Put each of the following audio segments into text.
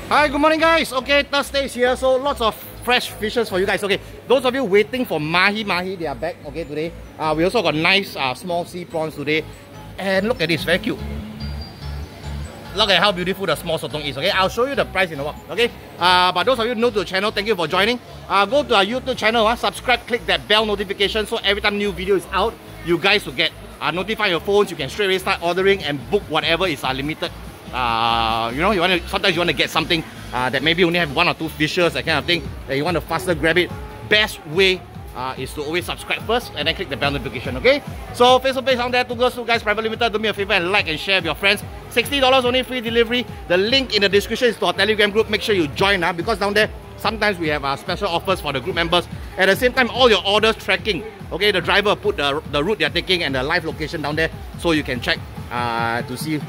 Hi, good morning guys. Okay, Thursday is here, so lots of fresh fishes for you guys. Okay, those of you waiting for mahi, they are back, okay, today. We also got nice small sea prawns today. And look at this, very cute. Look at how beautiful the small sotong is, okay? I'll show you the price in a while, okay? But those of you new to the channel, thank you for joining. Go to our YouTube channel, subscribe, click that bell notification, so every time new video is out, you guys will get notify your phones. You can straight away start ordering and book whatever is limited. You know, sometimes you want to get something that maybe only have 1 or 2 fishes, that kind of thing, that you want to faster grab it. Best way is to always subscribe first and then click the bell notification, okay? So Facebook page down there, 2 Girls 2 Guys Private Limited. Do me a favor and like and share with your friends. $60 only, free delivery. The link in the description is to our Telegram group. Make sure you join because down there sometimes we have special offers for the group members. At the same time, all your orders tracking, okay? The driver put the route they're taking and the live location down there, so you can check to see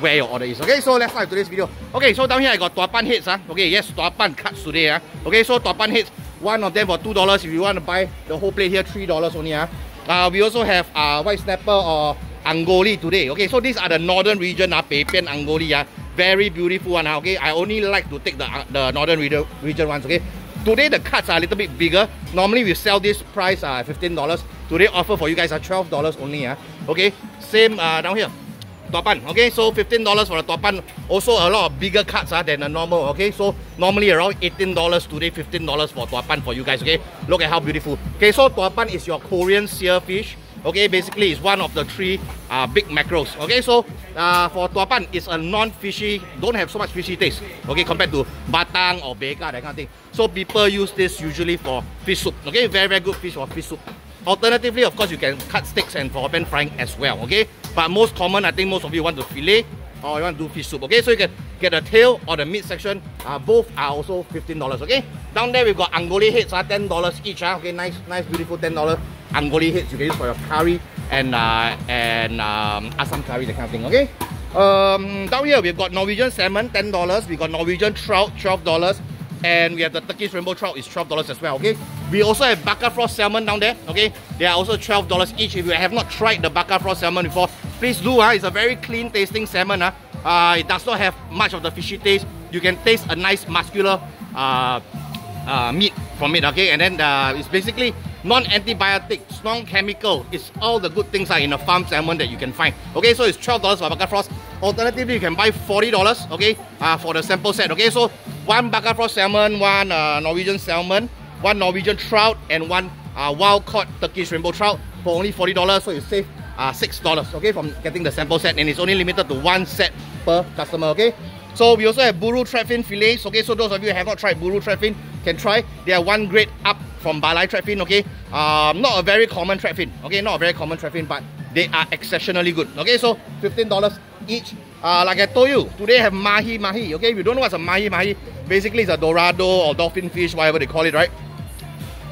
where your order is. Okay, so let's start today's video. Okay, so down here I got tuapan heads. Okay, yes, tuapan cuts today. Okay, so tuapan heads, one of them for $2. If you want to buy the whole plate here, $3 only. We also have white snapper or angoli today. Okay, so these are the northern region, Peipian angoli. Very beautiful one. Okay, I only like to take the northern region ones. Okay, today the cuts are a little bit bigger. Normally we sell this price at $15. Today offer for you guys are $12 only. Okay, same down here. Tuapan, okay, so $15 for the tuapan. Also a lot of bigger cuts than the normal, okay? So normally around $18, today $15 for tuapan for you guys, okay? Look at how beautiful. Okay, so tuapan is your Korean sear fish. Okay, basically it's one of the 3 big mackerels. Okay, so for tuapan, it's a non-fishy, don't have so much fishy taste, okay, compared to batang or beka, that kind of thing. So people use this usually for fish soup, okay? Very, very good fish for fish soup. Alternatively, of course, you can cut steaks and for pan frying as well, okay? But most common, I think most of you want to fillet or you want to do fish soup, okay? So you can get the tail or the meat section. Both are also $15, okay? Down there, we've got angoli heads, $10 each, okay? Nice, beautiful $10 angoli heads you can use for your curry and asam curry, that kind of thing, okay? Down here, we've got Norwegian salmon, $10. We got Norwegian trout, $12. And we have the Turkish rainbow trout is $12 as well, okay? We also have Baka Frost salmon down there, okay? They are also $12 each. If you have not tried the Baka Frost salmon before, please do. It's a very clean tasting salmon. It does not have much of the fishy taste. You can taste a nice muscular meat from it, okay? And then it's basically non-antibiotic, non-chemical. It's all the good things in a farm salmon that you can find. Okay, so it's $12 for Baka Frost. Alternatively, you can buy $40, okay, for the sample set. Okay, so 1 Baka Frost salmon, 1 Norwegian salmon, 1 Norwegian trout, and 1 wild-caught Turkish rainbow trout for only $40. So you save $6, okay, from getting the sample set, and it's only limited to 1 set per customer. Okay. So we also have buru threadfin fillets. Okay, so those of you who have not tried buru threadfin can try. They are 1 grade up from Balai threadfin. Okay, not a very common threadfin. Okay, not a very common threadfin, but they are exceptionally good. Okay, so $15 each. Like I told you, today I have mahi. Okay, if you don't know what's a mahi, basically it's a dorado or dolphin fish, whatever they call it, right?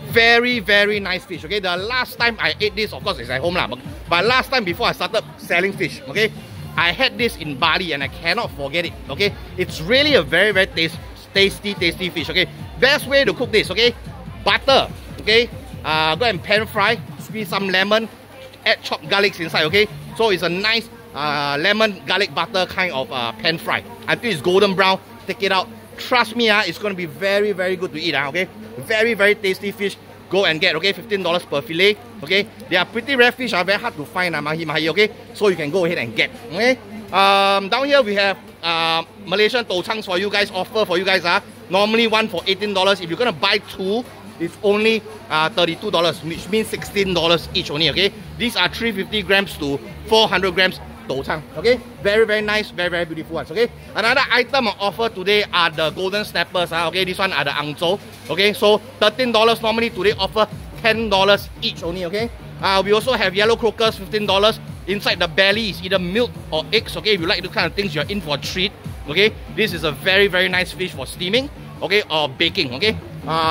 Very, very nice fish. Okay, the last time I ate this, of course, it's at home lah. But last time before I started selling fish, okay, I had this in Bali and I cannot forget it. Okay, it's really a very, very tasty fish. Okay, best way to cook this. Okay, butter. Okay, go and pan fry. Squeeze some lemon. Add chopped garlics inside. Okay, so it's a nice lemon garlic butter kind of pan fry until it's golden brown. Take it out. Trust me, it's going to be very, very good to eat. Okay, very, very tasty fish. Go and get, okay, $15 per fillet. Okay, they are pretty rare fish, very hard to find, mahi, okay, so you can go ahead and get. Okay, down here we have Malaysian toucangs for you guys, offer for you guys. Normally 1 for $18. If you're gonna buy 2, it's only $32, which means $16 each only. Okay, these are 350 grams to 400 grams toucang. Okay, very, very nice, very, very beautiful ones. Okay, another item on offer today are the golden snappers. Okay, this one are the angzhou. Okay, so $13 normally, today offer $10 each only. Okay, we also have yellow croakers, $15. Inside the belly is either milk or eggs. Okay, if you like those kind of things, you're in for a treat. Okay, this is a very, very nice fish for steaming, okay, or baking. Okay,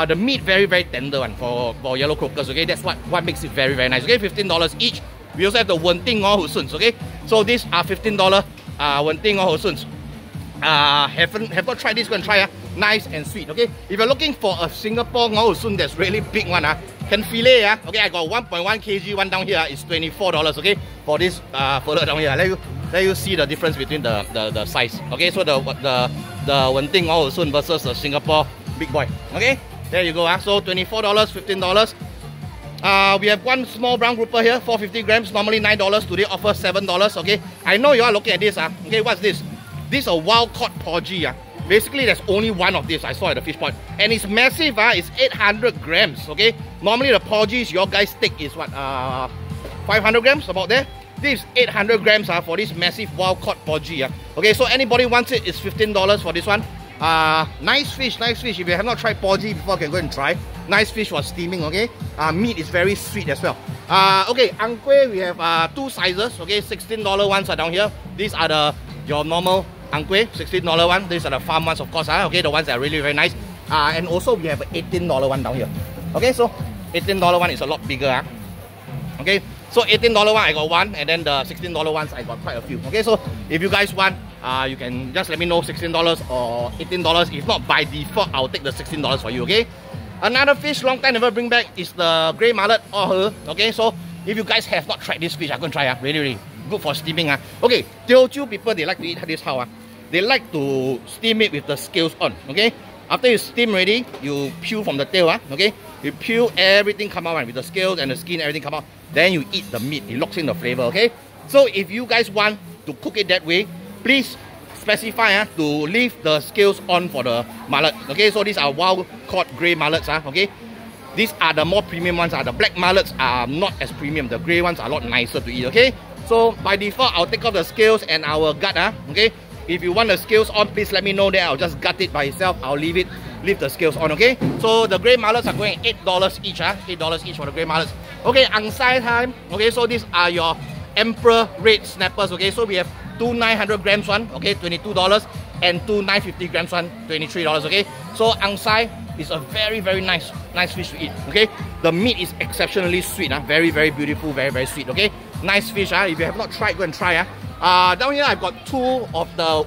the meat very, very tender one for yellow croakers. Okay, that's what makes it very, very nice. Okay, $15 each. We also have the Wenting Ngor Hu Suns. Okay, so these are $15 Wenting Ngor Hu Suns. Have not tried this, go and try. Nice and sweet. Okay, if you're looking for a Singapore Ngor Hu Sun that's really big one, can fillet. Okay, I got 1.1 kg one down here. It's $24. Okay, for this further down here. Let you see the difference between the size. Okay, so the the Wenting All Soon versus the Singapore big boy. Okay, there you go. So $24, $15. We have one small brown grouper here, 450 grams, normally $9. Today offer $7. Okay, I know you are looking at this. Okay, what's this? This is a wild caught podgy. Basically, there's only one of this I saw at the fish pond, and it's massive. It's 800 grams. Okay, normally the podgies your guys take is what 500 grams, about there. This is 800 grams for this massive wild caught podgy. Okay, so anybody wants it, it's $15 for this one. Nice fish, nice fish. If you have not tried podgy before, you can go and try. Nice fish for steaming. Okay, meat is very sweet as well. Okay, angkwe, we have two sizes. Okay, $16 ones are down here. These are your normal angkwe, $16 one. These are the farm ones, of course. Okay, the ones that are really very nice. And also we have an $18 one down here. Okay, so $18 one is a lot bigger. Okay, so $18 one I got one, and then the $16 ones I got quite a few. Okay, so if you guys want, you can just let me know, $16 or $18. If not, by default I'll take the $16 for you. Okay, another fish long time never bring back is the grey mullet. Okay, so if you guys have not tried this fish, I'm gonna try. Really good for steaming. Okay, Teochew people, they like to eat this how. They like to steam it with the scales on. Okay, after you steam ready, you peel from the tail. Okay, you peel, everything come out with the scales and the skin, everything come out. Then you eat the meat, it locks in the flavor. Okay, so if you guys want to cook it that way, please specify to leave the scales on for the mullet. Okay, so these are wild caught grey mullets. Okay, these are the more premium ones. The black mullets are not as premium. The grey ones are a lot nicer to eat. Okay, so by default I'll take off the scales and our gut. Okay, if you want the scales on, please let me know. Then I'll just gut it by itself. I'll leave the scales on. Okay, so the grey mullets are going $8 each. $8 each for the grey mullets. Okay, angsai time. Okay, so these are your emperor red snappers. Okay, so we have two 900 grams one, okay, $22, and two 950 grams one, $23. Okay, so angsai is a very nice fish to eat. Okay, the meat is exceptionally sweet. Very beautiful, very sweet. Okay, nice fish. If you have not tried, go and try. Down here I've got two of the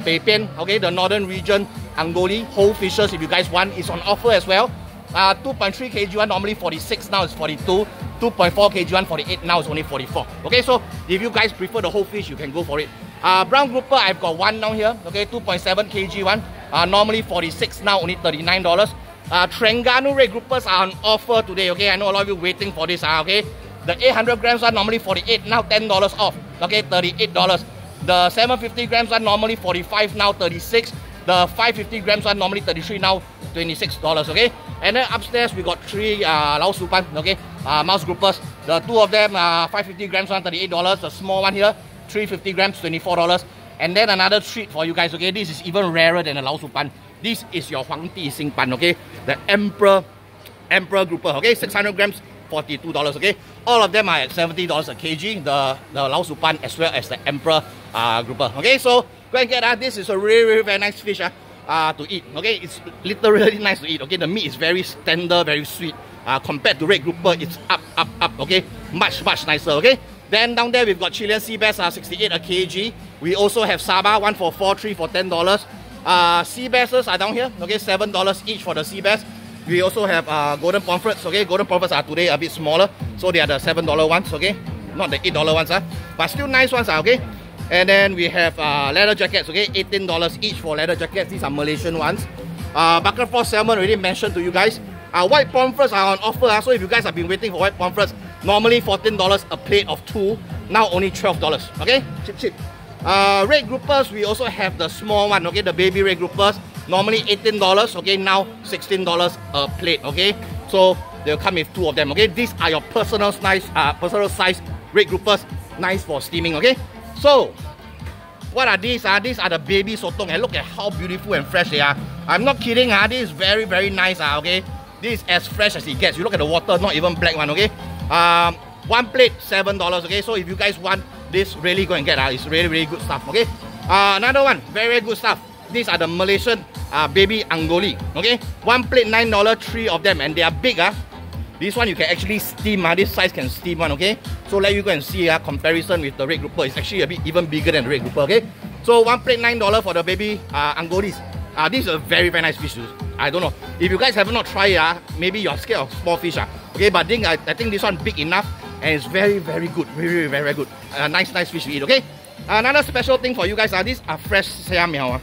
Peipian, okay, the northern region Angoli whole fishes. If you guys want, it's on offer as well. 2.3 kg one normally 46, now it's 42. 2.4 kg one 48, now it's only 44. Okay, so if you guys prefer the whole fish, you can go for it. Brown grouper, I've got one down here. Okay, 2.7 kg one, normally 46, now only $39. Terengganu red groupers are on offer today. Okay, I know a lot of you waiting for this. Okay, the 800 grams one normally 48, now $10 off. Okay, $38. The 750 grams one normally 45, now 36. The 550 grams one normally 33, now $26. Okay, and then upstairs we got three Lao Supan, okay, mouse groupers. The two of them 550 grams one $38. The small one here 350 grams $24. And then another treat for you guys. Okay, this is even rarer than the Lao Supan. This is your Huangdi Xingpan. Okay, the emperor grouper. Okay, 600 grams $42. Okay, all of them are at $70 a kg. The Lao Supan as well as the emperor grouper. Okay, so go and get this is a really very nice fish to eat. Okay, it's literally nice to eat. Okay, the meat is very tender, very sweet. Compared to red grouper, it's up. Okay, much nicer. Okay, then down there we've got Chilean sea bass, 68 a kg. We also have Saba, 1 for 4, 3 for $10. Sea basses are down here. Okay, $7 each for the sea bass. We also have golden pomfrets. Okay, golden pomfrets are today a bit smaller, so they are the $7 ones. Okay, not the $8 ones. But still nice ones. Okay. And then we have leather jackets, okay, $18 each for leather jackets. These are Malaysian ones. Buckerfloss salmon already mentioned to you guys. White pomfrets are on offer, so if you guys have been waiting for white pomfrets, normally $14 a plate of 2, now only $12, okay, cheap. Red groupers, we also have the small one, okay, the baby red groupers, normally $18, okay, now $16 a plate, okay, so they'll come with 2 of them, okay. These are your personal size red groupers, nice for steaming, okay. So, what are these? These are the baby sotong, and look at how beautiful and fresh they are. I'm not kidding. This is very nice. Okay, this is as fresh as it gets. You look at the water, not even black one. Okay, one plate $7. Okay, so if you guys want this, really go and get. It's really good stuff. Okay, another one, very good stuff. These are the Malaysian baby Angoli. Okay, one plate $9, 3 of them, and they are big. This one you can actually steam. This size can steam one. Okay, so let you go and see comparison with the red grouper. It's actually a bit even bigger than the red grouper. Okay, so one plate $9 for the baby Angolis. This is a very nice fish. I don't know if you guys have not tried. Maybe you're scared of small fish. Okay, but I think this one big enough, and it's very good. Really very good. Nice fish to eat. Okay, another special thing for you guys. These are fresh siam miao.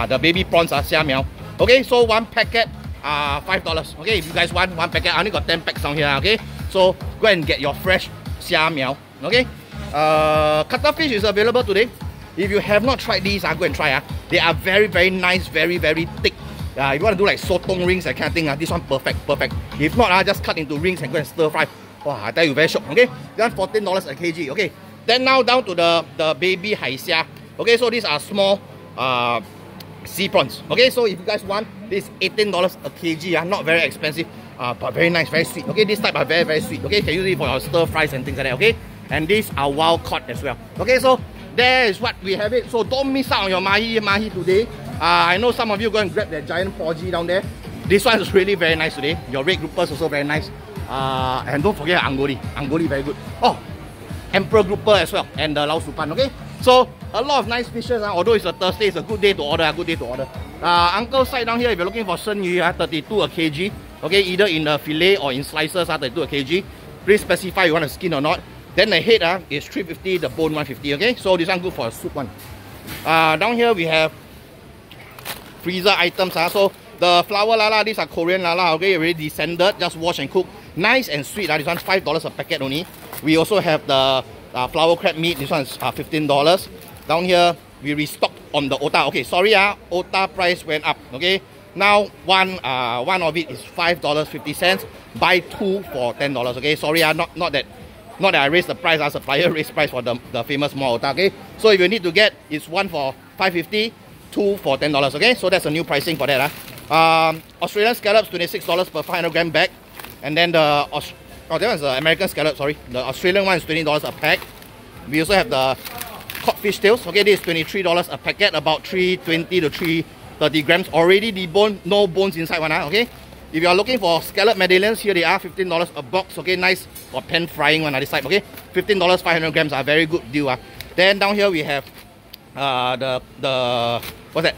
the baby prawns, xia miao. Okay, so one packet, $5. Okay, if you guys want one packet, I only got 10 packs down here. Okay, so go and get your fresh xia miao. Okay, cuttlefish is available today. If you have not tried these, go and try. They are very, very nice, very, very thick. If you want to do like sotong rings, that kind of thing, this one perfect. If not, just cut into rings and go and stir fry. Wow, I tell you, very shock. Okay, that's $14 a kg. Okay, then now down to the baby haixia. Okay, so these are small sea prawns. Okay, so if you guys want, this is $18 a kg. Not very expensive, but very nice, very sweet. Okay, this type are very, very sweet. Okay, can use it for your stir fries and things like that. Okay, and these are wild caught as well. Okay, so there is what we have it. So don't miss out on your mahi today. I know some of you go and grab that giant porgy down there. This one is really very nice today. Your red groupers also very nice. And don't forget angoli. Angoli very good. Oh, emperor grouper as well. And the lao supan. Okay. So a lot of nice fishes. Although it's a Thursday, it's a good day to order. Uncle's side down here, if you're looking for shen yu, 32 a kg. Okay, either in the fillet or in slices, 32 a kg. Please specify you want a skin or not. Then the head is 350, the bone 150. Okay, so this one good for a soup one. Down here we have freezer items. So the flower lala, these are Korean lala. Okay, already descended, just wash and cook. Nice and sweet. This one's $5 a packet only. We also have the flower crab meat. This one's $15. Down here we restocked on the otah. Okay, sorry, otah price went up. Okay, now one of it is $5.50. Buy two for $10. Okay, sorry, not that I raised the price. Our supplier raised price for the famous small otah. Okay, so if you need to get, it's one for $5.50, two for $10. Okay, so that's a new pricing for that. Australian scallops, $26 per 500 gram bag. And then that one's the American scallop, sorry. The Australian one is $20 a pack. We also have the cod fish tails. Okay, this is $23 a packet, about 320 to 330 grams. Already deboned, no bones inside one. Okay. If you are looking for scallop medallions, here they are, $15 a box. Okay, nice for pan frying one on this side. Okay, $15, 500 grams are very good deal. Then down here we have the what's that?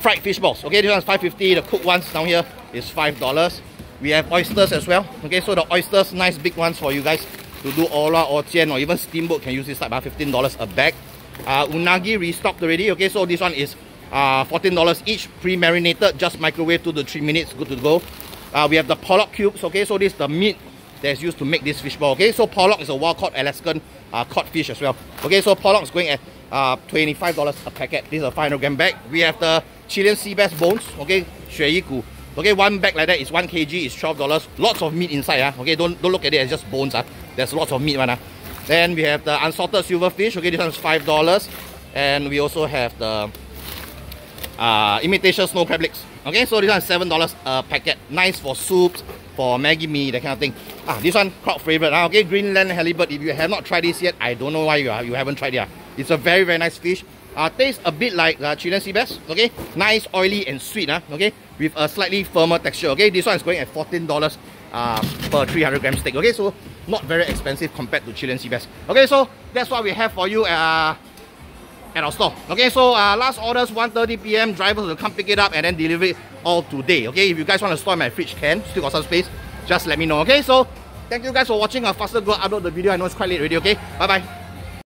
Fried fish balls. Okay, this one's $5.50. The cooked ones down here is $5. We have oysters as well. Okay, so the oysters, nice big ones for you guys to do ola or jian or even steamboat, can use this type, $15 a bag. Unagi restocked already. Okay, so this one is $14 each, pre-marinated, just microwave 2 to 3 minutes, good to go. We have the pollock cubes. Okay, so this is the meat that's used to make this fish ball. Okay, so pollock is a wild-caught Alaskan cod fish as well. Okay, so pollock is going at $25 a packet. This is a 500 gram bag. We have the Chilean sea bass bones. Okay, 鳕鱼骨. Okay, one bag like that is 1 kg, is $12. Lots of meat inside. Okay, don't look at it as just bones. There's lots of meat. Then we have the unsalted silverfish. Okay, this one's $5. And we also have the imitation snow crab legs. Okay, so this one is $7 a packet. Nice for soups, for Maggi mee, that kind of thing. This one, crowd favorite. Okay, Greenland halibut. If you have not tried this yet, I don't know why you haven't tried it. It's a very, very nice fish. Tastes a bit like Chilean sea bass. Okay, nice, oily and sweet. Okay, with a slightly firmer texture. Okay, this one is going at $14 per 300 gram steak. Okay, so not very expensive compared to Chilean sea bass. Okay, so that's what we have for you at our store. Okay, so last orders 1:30 PM. Drivers will come pick it up and then deliver it all today. Okay, if you guys want to store in my fridge, can still got some space. Just let me know. Okay, so thank you guys for watching. I'll faster go upload the video. I know it's quite late already. Okay, bye bye.